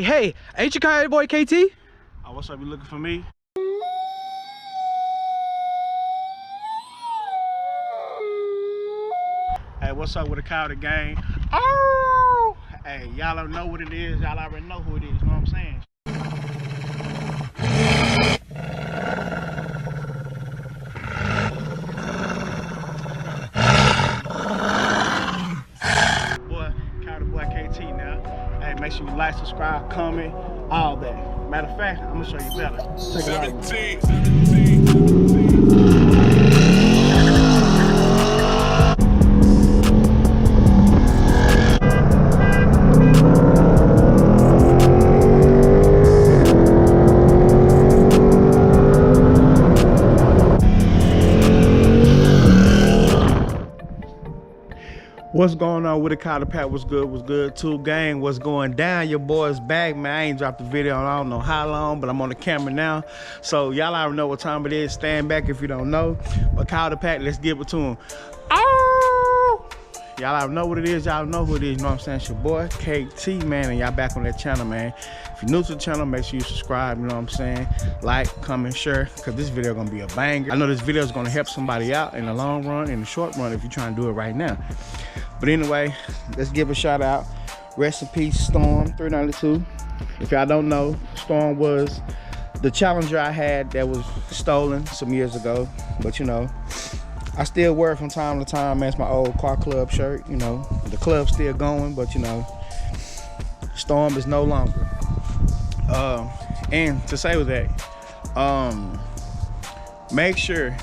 Hey, ain't you kind of boy KT? Oh, what's up? You looking for me? Hey, what's up with the Coyote gang? Oh! Hey, y'all don't know what it is. Y'all already know who it is. You know what I'm saying? Boy, Coyote boy KT now. Hey, make sure you like, subscribe, comment, all that. Matter of fact, I'm gonna show you better. Check it out. 17. What's going on with the KOYOTEPACK? What's good too, gang? What's going down? Your boy's back, man. I ain't dropped the video in I don't know how long, but I'm on the camera now, so y'all already know what time it is. Stand back if you don't know. But KOYOTEPACK, let's give it to him. Oh! Y'all already know what it is. Y'all know who it is. You know what I'm saying? It's your boy KT, man, and y'all back on that channel, man. If you're new to the channel, make sure you subscribe. You know what I'm saying? Like, comment, share, because this video gonna be a banger. I know this video is gonna help somebody out in the long run, in the short run, if you're trying to do it right now. But anyway, let's give a shout out. Rest in peace, Storm 392. If y'all don't know, Storm was the Challenger I had that was stolen some years ago. But you know, I still wear it from time to time, man. It's my old car club shirt, you know. The club's still going, but you know, Storm is no longer. And to say with that, make sure,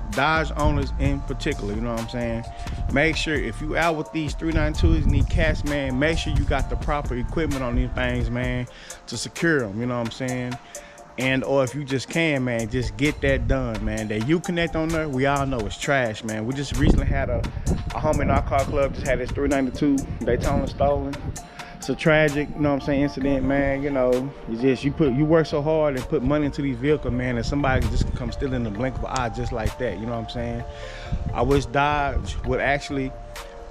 Dodge owners in particular, you know what I'm saying, make sure if you out with these 392s and need cash, man, make sure you got the proper equipment on these things, man, to secure them, you know what I'm saying. And or if you just can, man, just get that done, man. That Uconnect on there, we all know it's trash, man. We just recently had a homie in our car club just had his 392 Daytona stolen. It's a tragic, you know what I'm saying, incident, man. You know, you work so hard and put money into these vehicles, man, and somebody just can come steal in the blink of an eye just like that, you know what I'm saying. I wish Dodge would actually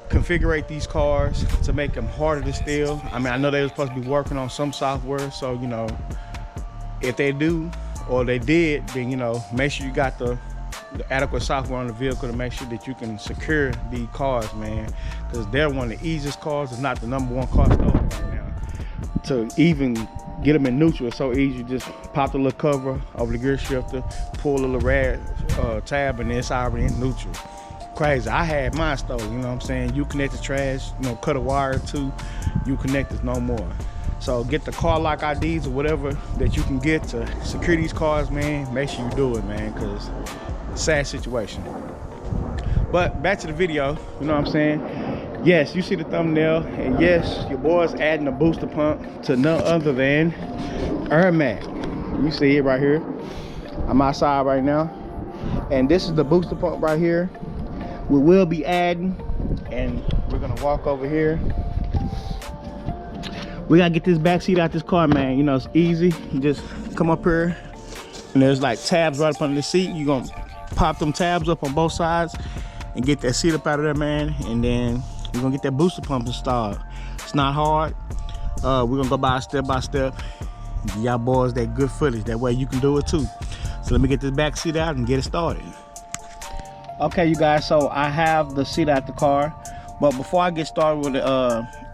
configure these cars to make them harder to steal. I mean, I know they were supposed to be working on some software, so you know, if they do or they did, then you know, make sure you got the adequate software on the vehicle to make sure that you can secure these cars, man, because they're one of the easiest cars, if not the #1 car stolen right now. To even get them in neutral, it's so easy. You just pop the little cover over the gear shifter, pull a little red tab, and it's already in neutral. Crazy. I had mine stolen, you know what I'm saying. You connect the trash, you know, cut a wire too, you connect it no more. So get the car lock IDs or whatever that you can get to secure these cars, man. Make sure you do it, man, because sad situation. But back to the video, you know what I'm saying. Yes, you see the thumbnail, and yes, your boy's adding a booster pump to none other than Ermac. You see it right here. I'm outside right now, and this is the booster pump right here. We will be adding, and we're gonna walk over here. We gotta get this back seat out this car, man. You know, it's easy. You just come up here, and there's like tabs right up under the seat. You're gonna pop them tabs up on both sides and get that seat up out of there, man, and then we're gonna get that booster pump installed. It's not hard. We're gonna go by step, give y'all boys that good footage, that way you can do it too. So let me get this back seat out and get it started. Okay, you guys, so I have the seat out the car, but before I get started with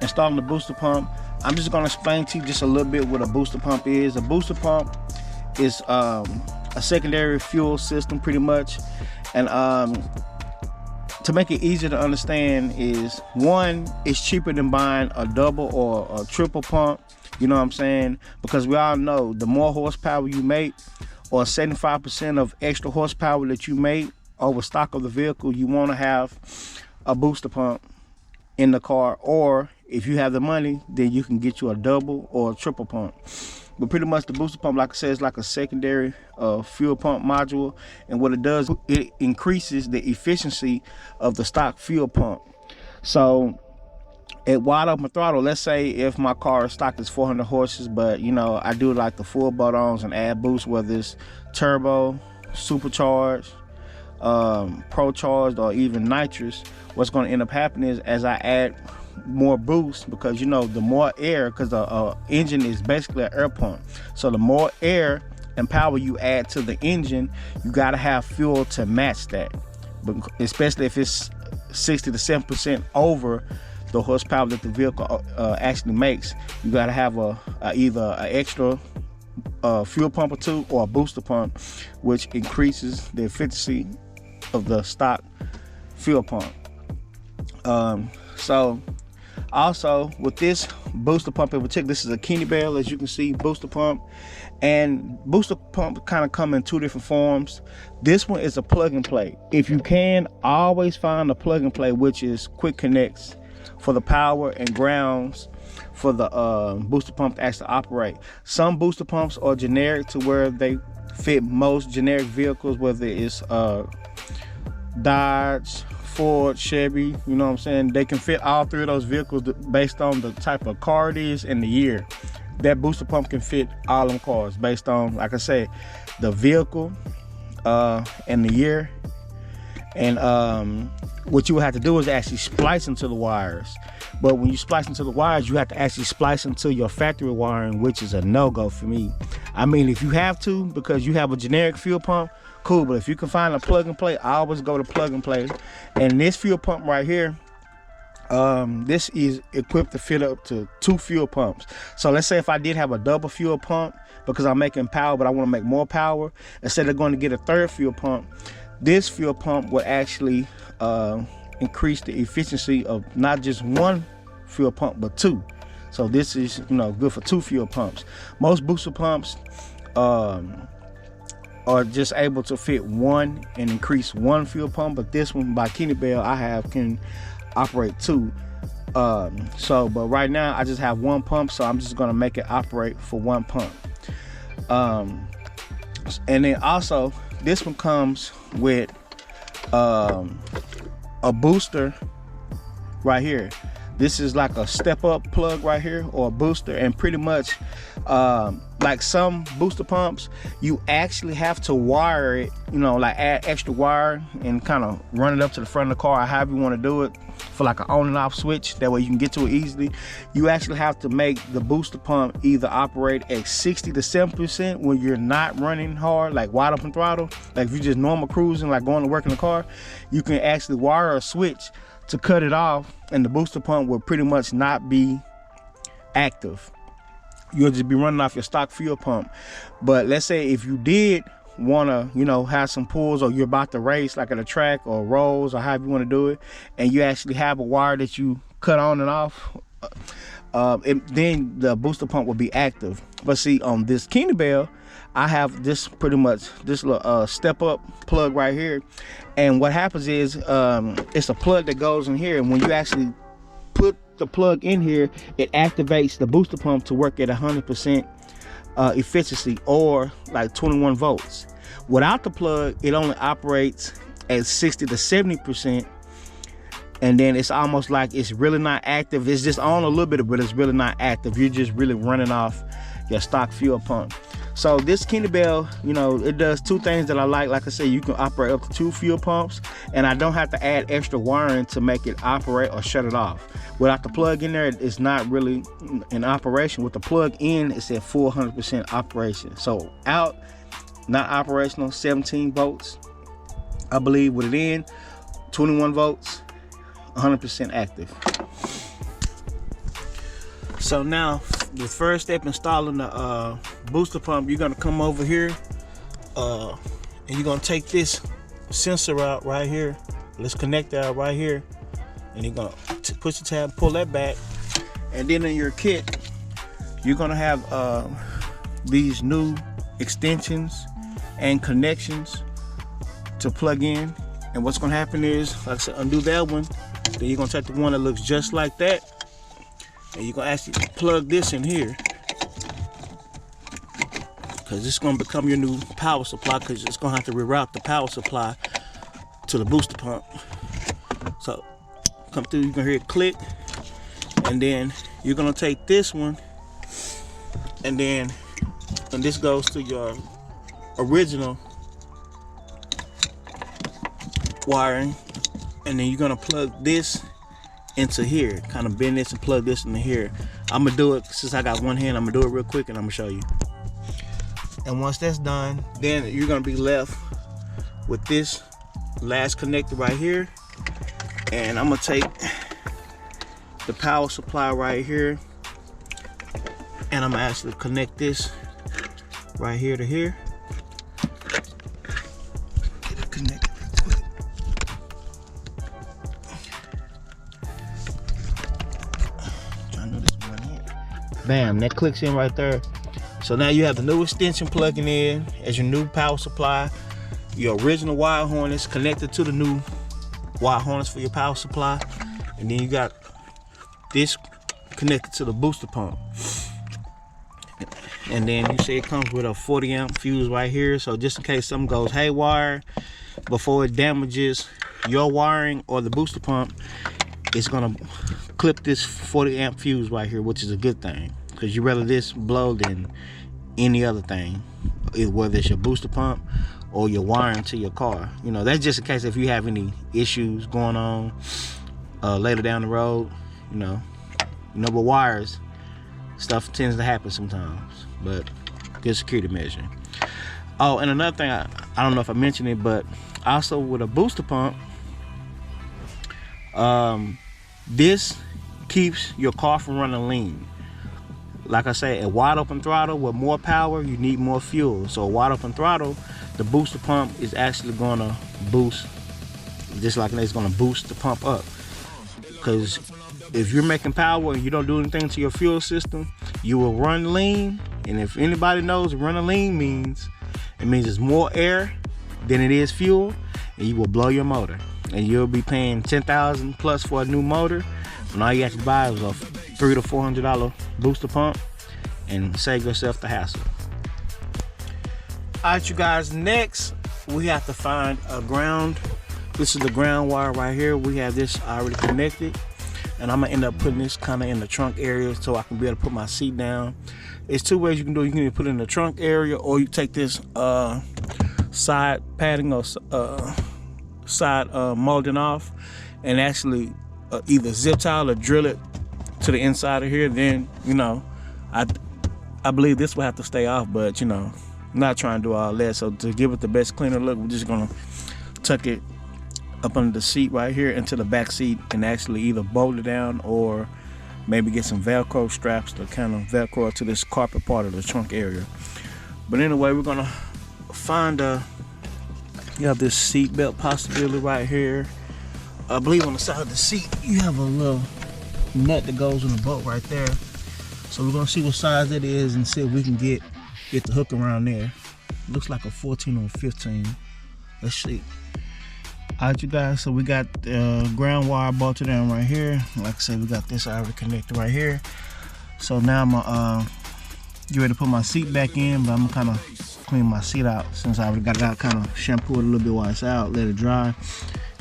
installing the booster pump, I'm just gonna explain to you just a little bit what a booster pump is. A booster pump is a secondary fuel system, pretty much, and to make it easier to understand is, one, it's cheaper than buying a double or a triple pump, you know what I'm saying, because we all know the more horsepower you make, or 75% of extra horsepower that you make over stock of the vehicle, you want to have a booster pump in the car, or if you have the money, then you can get you a double or a triple pump. But pretty much the booster pump, like I said, is like a secondary fuel pump module, and what it does, it increases the efficiency of the stock fuel pump. So at wide open throttle, let's say if my car stock is 400 horses, but you know, I do like the full butt-ons and add boost, whether it's turbo, supercharged, pro charged, or even nitrous. What's going to end up happening is, as I add more boost, because you know the more air, because the engine is basically an air pump, so the more air and power you add to the engine, you got to have fuel to match that, but especially if it's 60 to 7% over the horsepower that the vehicle actually makes. You got to have either an extra fuel pump or two, or a booster pump, which increases the efficiency of the stock fuel pump. So also with this booster pump in particular, this is a kennebell, as you can see, booster pump. And booster pump kind of come in two different forms. This one is a plug and play. If you can, always find a plug and play, which is quick connects for the power and grounds for the booster pump to actually operate. Some booster pumps are generic to where they fit most generic vehicles, whether it's Dodge, Ford, Chevy, you know what I'm saying? They can fit all three of those vehicles based on the type of car it is and the year. That booster pump can fit all them cars based on, like I say, the vehicle and the year. And what you would have to do is actually splice into the wires. But when you splice into the wires, you have to actually splice into your factory wiring, which is a no-go for me. I mean, if you have to, because you have a generic fuel pump, cool. But if you can find a plug and play, I always go to plug and play. And this fuel pump right here, this is equipped to fit up to 2 fuel pumps. So let's say if I did have a double fuel pump, because I'm making power but I want to make more power, instead of going to get a 3rd fuel pump, this fuel pump will actually increase the efficiency of not just 1 fuel pump but 2. So this is, you know, good for 2 fuel pumps. Most booster pumps are just able to fit 1 and increase 1 fuel pump, but this one by kennebell I have can operate 2. But right now I just have 1 pump, so I'm just gonna make it operate for 1 pump. And then also this one comes with a booster right here. This is like a step up plug right here, or a booster. And pretty much like some booster pumps, you actually have to wire it, you know, like add extra wire and kind of run it up to the front of the car, or however you want to do it, for like an on and off switch. That way you can get to it easily. You actually have to make the booster pump either operate at 60 to 7% when you're not running hard, like wide open throttle. Like if you're just normal cruising, like going to work in the car, you can actually wire a switch to cut it off, and the booster pump will pretty much not be active. You'll just be running off your stock fuel pump. But let's say if you did want to, you know, have some pulls, or you're about to race like at a track or rolls, or however you want to do it, and you actually have a wire that you cut on and off, then the booster pump will be active. But see, on this kennebell, I have this pretty much this little step up plug right here, and what happens is it's a plug that goes in here, and when you actually put the plug in here, it activates the booster pump to work at 100% efficiency, or like 21 volts. Without the plug, it only operates at 60 to 70%, and then it's almost like it's really not active. It's just on a little bit, but it's really not active. You're just really running off your stock fuel pump. So this kennebell, you know, it does 2 things that I like. Like I said, you can operate up to 2 fuel pumps, and I don't have to add extra wiring to make it operate or shut it off. Without the plug in there, it's not really in operation. With the plug in, it's at full 100% operation. So out, not operational, 17 volts, I believe. With it in, 21 volts, 100% active. So now, the first step installing the booster pump, you're gonna come over here and you're gonna take this sensor out right here. Let's connect that out right here, and you're gonna push the tab, pull that back, and then in your kit you're gonna have these new extensions and connections to plug in. And what's gonna happen is, like I said, undo that one, then you're gonna take the one that looks just like that, and you're gonna actually plug this in here, because it's gonna become your new power supply, because it's gonna have to reroute the power supply to the booster pump. So come through, you're gonna hear it click, and then you're gonna take this one, and this goes to your original wiring, and then you're gonna plug this into here. Kind of bend this and plug this into here. I'm gonna do it since I got one hand. I'm gonna do it real quick and I'm gonna show you. And once that's done, then you're gonna be left with this last connector right here. And I'm gonna take the power supply right here, and I'm gonna actually connect this right here to here. Get it connected real quick. Trying to do this one here. Bam, that clicks in right there. So now you have the new extension plugging in as your new power supply. Your original wire harness connected to the new wire harness for your power supply. And then you got this connected to the booster pump. And then you see it comes with a 40 amp fuse right here. So just in case something goes haywire, before it damages your wiring or the booster pump, it's gonna clip this 40 amp fuse right here, which is a good thing. Because you rather this blow than any other thing, whether it's your booster pump or your wiring to your car. You know, that's just in case if you have any issues going on later down the road. You know, but wires, stuff tends to happen sometimes, but good security measure. Oh, and another thing, I don't know if I mentioned it, but also with a booster pump, this keeps your car from running lean. Like I say, a wide open throttle with more power, you need more fuel. So a wide open throttle, the booster pump is actually gonna boost, just like it's gonna boost the pump up. Because if you're making power and you don't do anything to your fuel system, you will run lean. And if anybody knows what running lean means, it means it's more air than it is fuel, and you will blow your motor. And you'll be paying $10,000 plus for a new motor, and all you have to buy is a $300 to $400 booster pump and save yourself the hassle. All right, you guys, next we have to find a ground. This is the ground wire right here. We have this already connected, and I'm gonna end up putting this kind of in the trunk area so I can be able to put my seat down. It's two ways you can do it. You can either put it in the trunk area, or you take this side padding or side molding off and actually either zip tie or drill it to the inside of here. Then, you know, I believe this will have to stay off, but you know, I'm not trying to do all that. So to give it the best cleaner look, we're just gonna tuck it up under the seat right here into the back seat and actually either bolt it down or maybe get some Velcro straps to kind of Velcro to this carpet part of the trunk area. But anyway, we're gonna find you have this seat belt possibility right here. I believe on the side of the seat you have a little nut that goes in the bolt right there. So we're gonna see what size that is and see if we can get the hook around there. Looks like a 14 or 15. Let's see. All right, you guys, so we got the ground wire bolted down right here. Like I said, we got this already connected right here. So now I'm gonna get ready to put my seat back in, but I'm gonna kind of clean my seat out since I already got it out, kind of shampoo it a little bit while it's out, let it dry.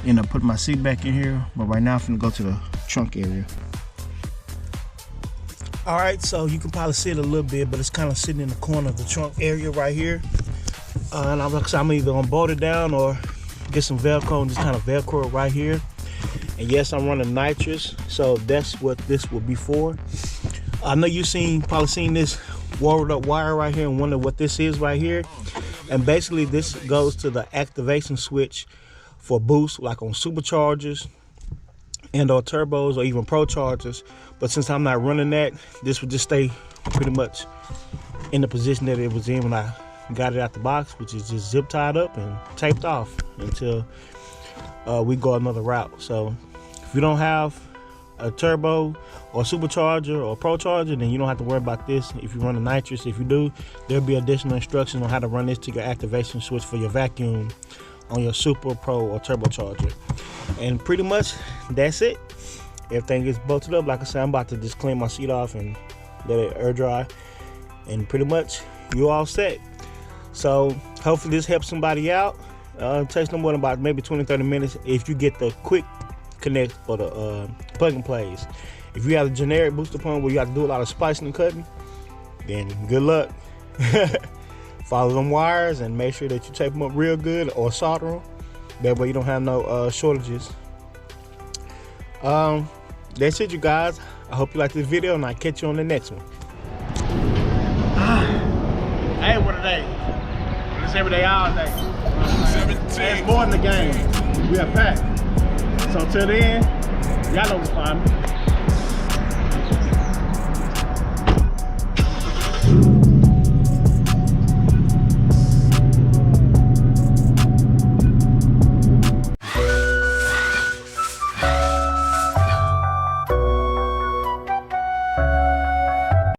End up putting my seat back in here, but right now I'm gonna go to the trunk area. All right, so you can probably see it a little bit, but it's kind of sitting in the corner of the trunk area right here. And I'm either gonna bolt it down or get some Velcro and just kind of Velcro it right here. And yes, I'm running nitrous, so that's what this will be for. I know you've probably seen this walled up wire right here and wonder what this is right here. And basically this goes to the activation switch for boost, like on superchargers and or turbos or even pro chargers. But since I'm not running that, this would just stay pretty much in the position that it was in when I got it out the box, which is just zip tied up and taped off until we go another route. So if you don't have a turbo or supercharger or pro charger, then you don't have to worry about this. If you run a nitrous, if you do, there'll be additional instructions on how to run this to your activation switch for your vacuum on your super, pro, or turbocharger. And pretty much that's it. Everything gets bolted up. Like I said, I'm about to just clean my seat off and let it air dry, and pretty much you're all set. So hopefully this helps somebody out. It takes no more than about maybe 20-30 minutes if you get the quick connect for the plug and plays. If you have a generic booster pump where you have to do a lot of splicing and cutting, then good luck. Follow them wires and make sure that you tape them up real good or solder them. That way you don't have no shortages. that's it, you guys. I hope you like this video, and I'll catch you on the next one. Hey, what a day. It's every day, all day. Hey, it's more in the game. We are packed. So till then, y'all know what's fun.